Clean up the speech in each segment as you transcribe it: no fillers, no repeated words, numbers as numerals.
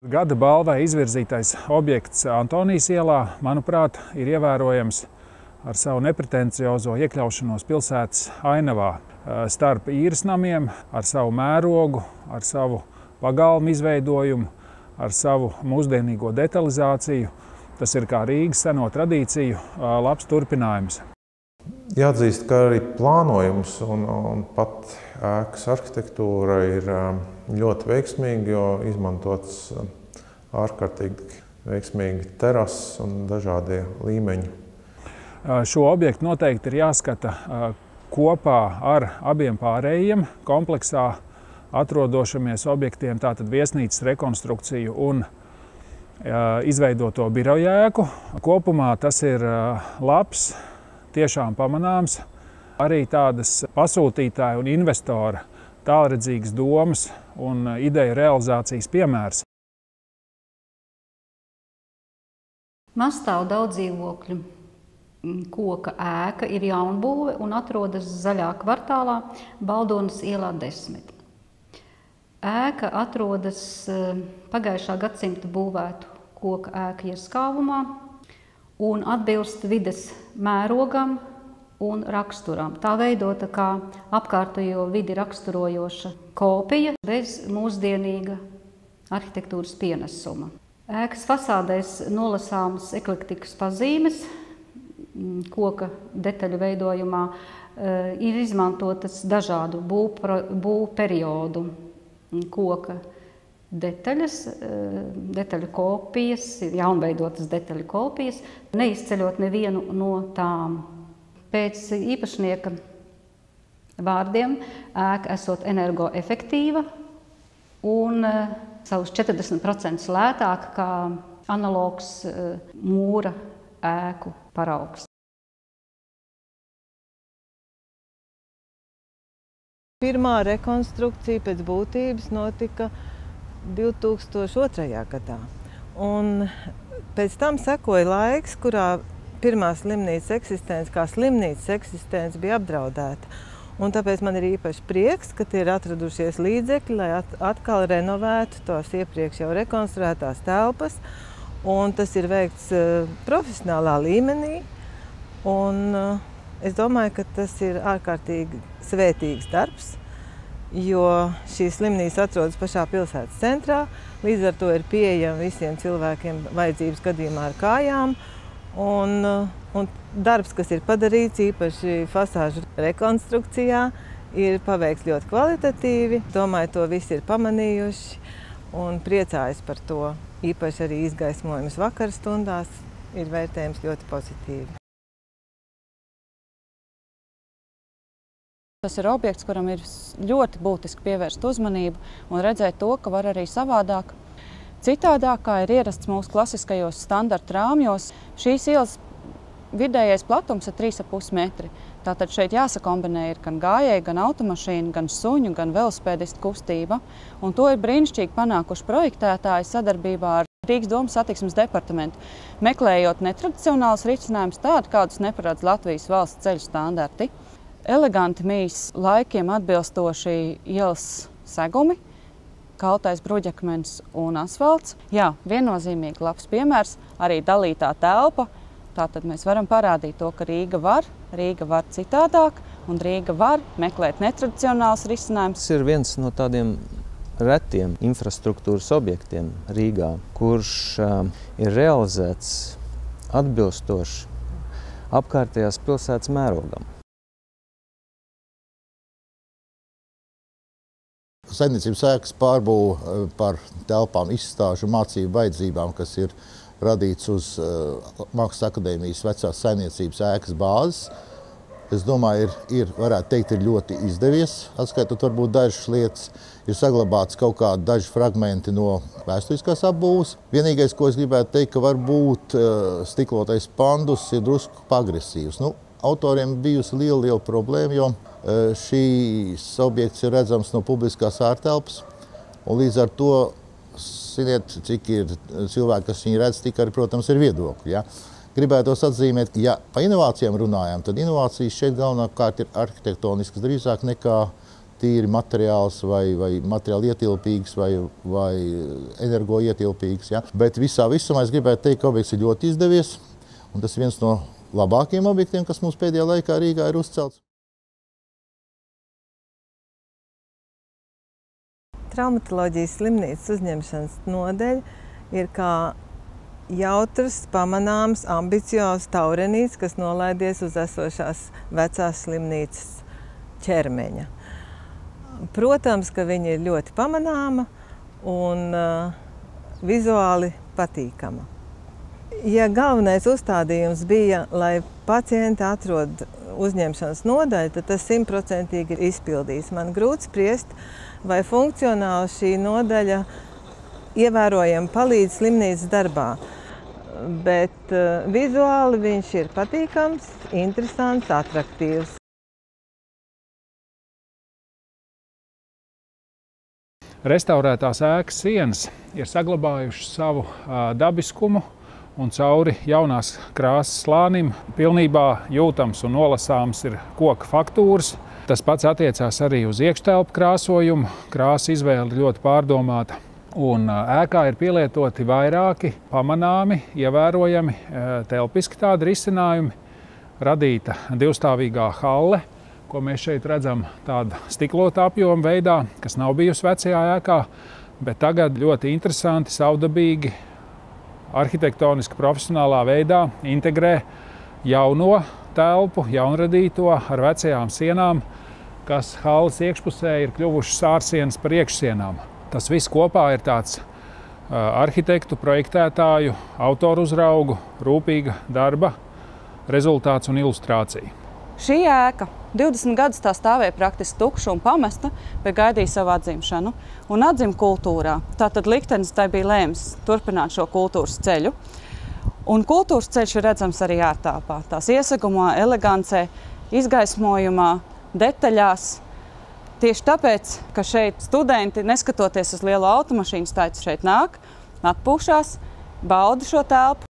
Gada balvai izvirzītais objekts Antonijas ielā, manuprāt, ir ievērojams ar savu nepretenciozo iekļaušanos pilsētas ainavā starp īres namiem, ar savu mērogu, ar savu pagalmu izveidojumu, ar savu mūsdienīgo detalizāciju. Tas ir kā Rīgas seno tradīciju labs turpinājums. Jāatzīst, ka arī plānojums un pat ēkas arhitektūra ir ļoti veiksmīga, jo izmantots ārkārtīgi veiksmīgi terases un dažādie līmeņi. Šo objektu noteikti ir jāskata kopā ar abiem pārējiem kompleksā atrodošamies objektiem, tātad viesnīcas rekonstrukciju un izveidoto biroju ēku. Kopumā tas ir labs, tiešām pamanāms, arī tādas pasūtītāja un investora tālredzīgas domas un ideju realizācijas piemērs. Mazstāvu daudz dzīvokļu koka ēka ir jaunbūve un atrodas zaļā kvartālā Baldonas ielā 10. Ēka atrodas pagājušā gadsimta būvētu koka ēka ieskāvumā un atbilst vides mērogam un raksturam. Tā veidota kā apkārtējo vidi raksturojoša kopija bez mūsdienīga arhitektūras pienesuma. Ēkas fasādēs nolasāmas eklektikas pazīmes, koka detaļu veidojumā ir izmantotas dažādu būvperiodu koka detaļas, detaļu kopijas, jaunveidotas detaļu kopijas, neizceļot nevienu no tām. Pēc īpašnieka vārdiem ēka esot energoefektīva un savus 40% lētāka kā analogs mūra ēku paraugs. Pirmā rekonstrukcija pēc būtības notika 2002. gadā. Un pēc tam sekoja laiks, kurā pirmā slimnīcas eksistence, kā slimnīcas eksistence, bija apdraudēta. Un tāpēc man ir īpaši prieks, ka ir atradušies līdzekļi, lai atkal renovētu tos iepriekš jau rekonstruētās telpas. Un tas ir veikts profesionālā līmenī. Un es domāju, ka tas ir ārkārtīgi svētīgs darbs, jo šī slimnīca atrodas pašā pilsētas centrā, līdz ar to ir pieejama visiem cilvēkiem vajadzības gadījumā ar kājām. Un darbs, kas ir padarīts, īpaši fasāžu rekonstrukcijā, ir paveikts ļoti kvalitatīvi. Domāju, to visi ir pamanījuši un priecājas par to. Īpaši arī izgaismojums vakara stundās ir vērtējums ļoti pozitīvi. Tas ir objekts, kuram ir ļoti būtiski pievērst uzmanību un redzēt to, ka var arī savādāk. Citādāk, kā ir ierasts mūsu klasiskajos standarta rāmjos, šīs ielas vidējais platums ir 3,5 metri. Tātad šeit jāsakombinē ir gan gājēji, gan automašīna, gan suņu, gan velosipēdistu kustība. Un to ir brīnišķīgi panākuši projektētāji sadarbībā ar Rīgas domas satiksmes departamentu, meklējot netradicionālus risinājumus tādu, kādus neparedz Latvijas valsts ceļu standarti. Eleganti mīs laikiem atbilstoši ielas segumi, kaltais bruģakmens un asfalts. Jā, viennozīmīgi labs piemērs, arī dalītā telpa. Tātad mēs varam parādīt to, ka Rīga var citādāk un Rīga var meklēt netradicionālus risinājumus. Tas ir viens no tādiem retiem infrastruktūras objektiem Rīgā, kurš ir realizēts atbilstoši apkārtējās pilsētas mērogam. Saimniecības ēkas pārbūve par telpām izstāžu mācību vajadzībām, kas ir radīts uz Mākslas akadēmijas vecās saimniecības ēkas bāzes. Es domāju, varētu teikt, ir ļoti izdevies. Atskaitot varbūt dažas lietas, ir saglabāts kaut kādi daži fragmenti no vēsturiskās apbūves. Vienīgais, ko es gribētu teikt, ka varbūt stiklotais pandus ir drusku agresīvs. Autoriem bijusi liela problēma, jo šīs objekts ir redzams no publiskās ārtelpas, un līdz ar to, ziniet, cik ir cilvēki, kas viņu redz, tik arī, protams, ir viedokļi. Ja? Gribētos atzīmēt, ja pa inovācijām runājam, tad inovācijas šeit galvenokārt ir arhitektoniskas drīzāk nekā tīri materiāls vai materiāli ietilpīgs vai energoietilpīgs. Ja? Bet visā visumā es gribētu teikt, ka objekts ir ļoti izdevies, un tas ir viens no labākajiem objektiem, kas mums pēdējā laikā Rīgā ir uzcelts. Traumatoloģijas slimnīcas uzņemšanas nodeļa ir kā jautrs, pamanāms, ambiciozs taurenīts, kas nolaidies uz esošās vecās slimnīcas ķermeņa. Protams, ka viņa ir ļoti pamanāma un vizuāli patīkama. Ja galvenais uzstādījums bija, lai pacienti atrod uzņemšanas nodaļu, tad tas 100% ir izpildīts. Man grūti spriest, vai funkcionāli šī nodaļa ievērojami palīdz slimnīcas darbā. Bet vizuāli viņš ir patīkams, interesants, atraktīvs. Restaurētās ēkas sienas ir saglabājušas savu dabiskumu, un cauri jaunās krāsas slānim pilnībā jūtams un nolasāms ir koka faktūras. Tas pats attiecās arī uz iekštelpu krāsojumu. Krāsa izvēle ļoti pārdomāta. Un ēkā ir pielietoti vairāki pamanāmi, ievērojami telpiski tādi risinājumi. Radīta divstāvīgā halle, ko mēs šeit redzam tāda stiklota apjoma veidā, kas nav bijusi vecajā ēkā, bet tagad ļoti interesanti, savdabīgi, arhitektoniski profesionālā veidā integrē jauno telpu, jaunradīto ar vecajām sienām, kas halles iekšpusē ir kļuvušas ārsienas par iekšsienām. Tas viss kopā ir tāds arhitektu, projektētāju, autoru uzraugu, rūpīga darba rezultāts un ilustrācija. Šī ēka 20 gadus tā stāvēja praktiski tukša un pamesta, bet gaidīja savu atzimšanu un atzim kultūrā. Tātad liktenis tai bija lēms turpināt šo kultūras ceļu. Un kultūras ceļš ir redzams arī ārtelpā. Tās iesagumā, elegancē, izgaismojumā, detaļās. Tieši tāpēc, ka šeit studenti, neskatoties uz lielo automašīnu skaitu, šeit nāk, atpūšās, bauda šo telpu.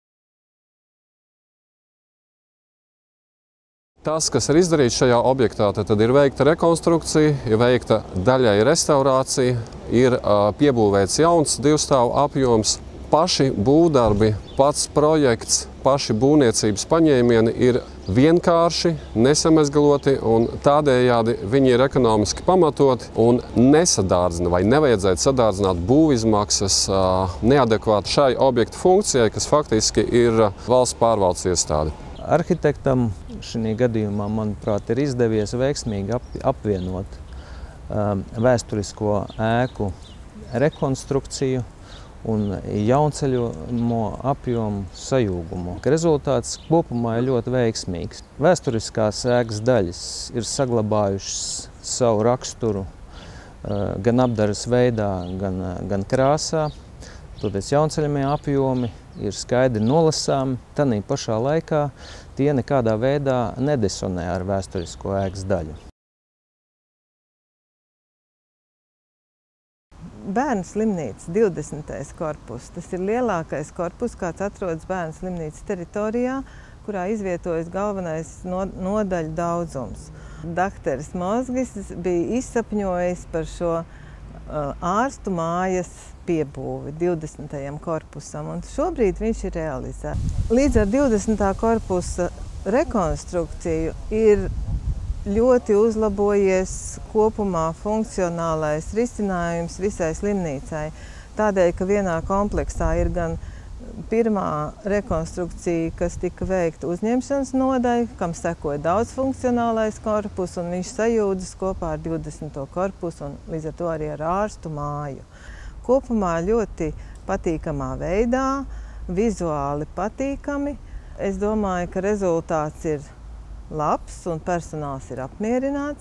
Tas, kas ir izdarīts šajā objektā, tad ir veikta rekonstrukcija, ir veikta daļai restaurācija, ir piebūvēts jauns divstāvu apjoms. Paši būvdarbi, pats projekts, paši būvniecības paņēmieni ir vienkārši, nesamezgaloti un tādējādi viņi ir ekonomiski pamatoti un nesadārdzina vai nevajadzētu sadārdzināt būvizmaksas neadekvāti šai objekta funkcijai, kas faktiski ir valsts pārvaldes iestāde. Arhitektam šī gadījumā, manuprāt, ir izdevies veiksmīgi apvienot vēsturisko ēku rekonstrukciju un jaunceļojumu apjomu sajūgumu. Rezultāts kopumā ir ļoti veiksmīgs. Vēsturiskās ēkas daļas ir saglabājušas savu raksturu gan apdares veidā, gan krāsā. Toties jaunceļamie apjomi ir skaidri nolasāmi, tanī pašā laikā tie nekādā veidā nedisonē ar vēsturisko ēkas daļu. Bērnu slimnīcas 20. korpus. Tas ir lielākais korpus, kāds atrodas bērnu slimnīcas teritorijā, kurā izvietojas galvenais nodaļu daudzums. Dakteris Mozgis bija izsapņojis par šo ārstu mājas piebūvi 20. korpusam, un šobrīd viņš ir realizēts. Līdz ar 20. korpusa rekonstrukciju ir ļoti uzlabojies kopumā funkcionālais risinājums visai slimnīcai. Tādēļ, ka vienā kompleksā ir gan pirmā rekonstrukcija, kas tika veikta uzņemšanas nodaļa, kam sekoja daudzfunkcionālais korpus, un viņš sajūdzas kopā ar 20. korpusu un līdz ar to arī ar ārstu māju. Kopumā ļoti patīkamā veidā, vizuāli patīkami. Es domāju, ka rezultāts ir labs un personāls ir apmierināts.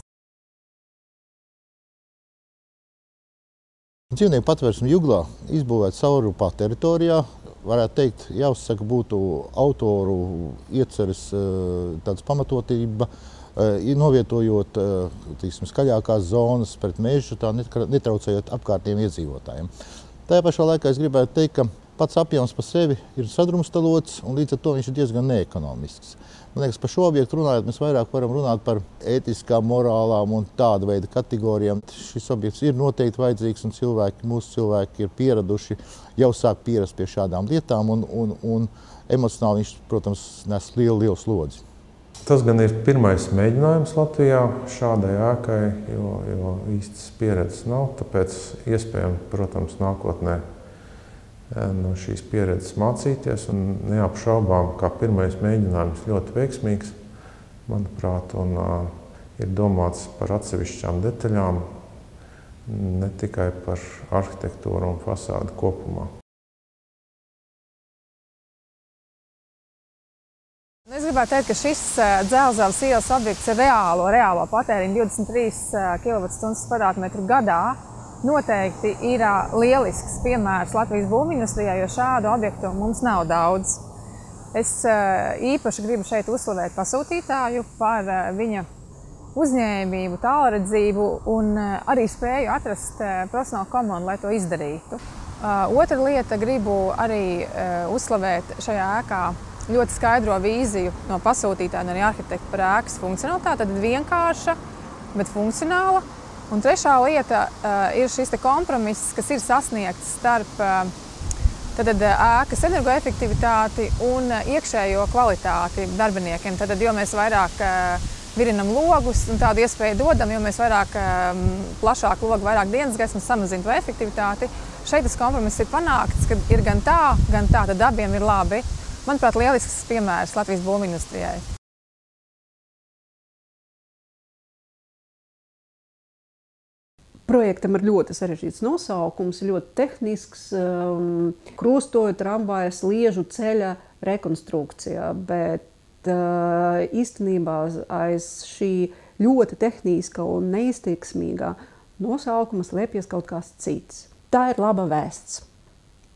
Dzīvnieku patvērsme Juglā izbūvēta savrupā teritorijā. Varētu teikt, jāuzsaka, būtu autoru ieceres tāds pamatotība, novietojot skaļākās zonas pret mežu, tā netraucējot apkārtējiem iedzīvotājiem. Tajā pašā laikā es gribētu teikt, ka pats apjoms par sevi ir sadrumstalots, un līdz ar to viņš ir diezgan neekonomisks. Man liekas, par šo objektu runājot, mēs vairāk varam runāt par ētiskām, morālām un tāda veida kategorijām. Šis objekts ir noteikti vajadzīgs, un mūsu cilvēki ir pieraduši, jau sāk pierast pie šādām lietām, un emocionāli viņš, protams, nes lielu slodzi. Tas gan ir pirmais mēģinājums Latvijā šādai ēkai, jo īstas pieredzes nav, tāpēc iespējams, protams, nākotnē no šīs pieredzes mācīties, un neapšaubām, kā pirmais mēģinājums ļoti veiksmīgs, manuprāt, un ir domāts par atsevišķām detaļām, ne tikai par arhitektūru un fasādi kopumā. Es gribētu teikt, ka šis Dzelzavas ielas objekts ir reālo patēriņu 23 kWh gadā. Noteikti ir lielisks piemērs Latvijas būvindustrijai, jo šādu objektu mums nav daudz. Es īpaši gribu šeit uzslavēt pasūtītāju par viņa uzņēmību, tālredzību un arī spēju atrast profesionālu komandu, lai to izdarītu. Otra lieta, gribu arī uzslavēt šajā ēkā ļoti skaidro vīziju no pasūtītāja un arī arhitekta par ēkas funkcionalitāti, tad vienkārša, bet funkcionāla. Un trešā lieta ir šis kompromiss, kas ir sasniegts starp ēkas energoefektivitāti un iekšējo kvalitāti darbiniekiem. Tad, jo mēs vairāk virinam logus un tādu iespēju dodam, jo mēs vairāk plašāku logu, vairāk dienas gaismas samazina to efektivitāti. Šeit tas kompromiss ir panākts, ka ir gan tā, tad abiem ir labi. Manuprāt, lielisks piemērs Latvijas būvindustrijai. Projektam ir ļoti sarežģīts nosaukums, ļoti tehnisks, krustoju, tramvaja, sliežu ceļa rekonstrukcija, bet īstenībā aiz šī ļoti tehniska un neizteiksmīgā nosaukuma slēpjas kaut kas cits. Tā ir laba vēsts.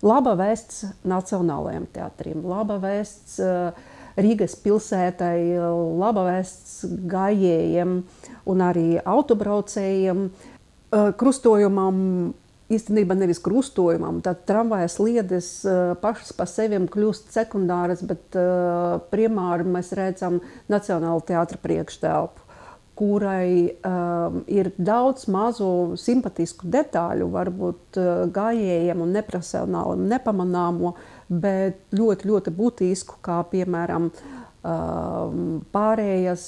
Laba vēsts Nacionālajiem teatriem, laba vēsts Rīgas pilsētai, laba vēsts gājējiem un arī autobraucējiem. Krustojumam, īstenībā nevis krustojumam, tad tramvaja sliedes pašas par sevi kļūst sekundāras, bet primāri mēs redzam Nacionāla teātra priekštelpu, kurai ir daudz mazu simpatisku detaļu, varbūt gājējiem un neprofesionālim nepamanāmo, bet ļoti, ļoti būtisku, kā piemēram pārējas,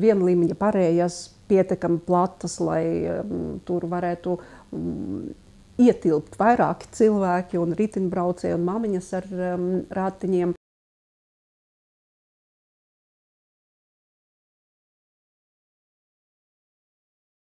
vienlīmeņa pārējas, pietiekami platas, lai tur varētu ietilpt vairāki cilvēki un riteņbraucēji un mamiņas ar ratiņiem.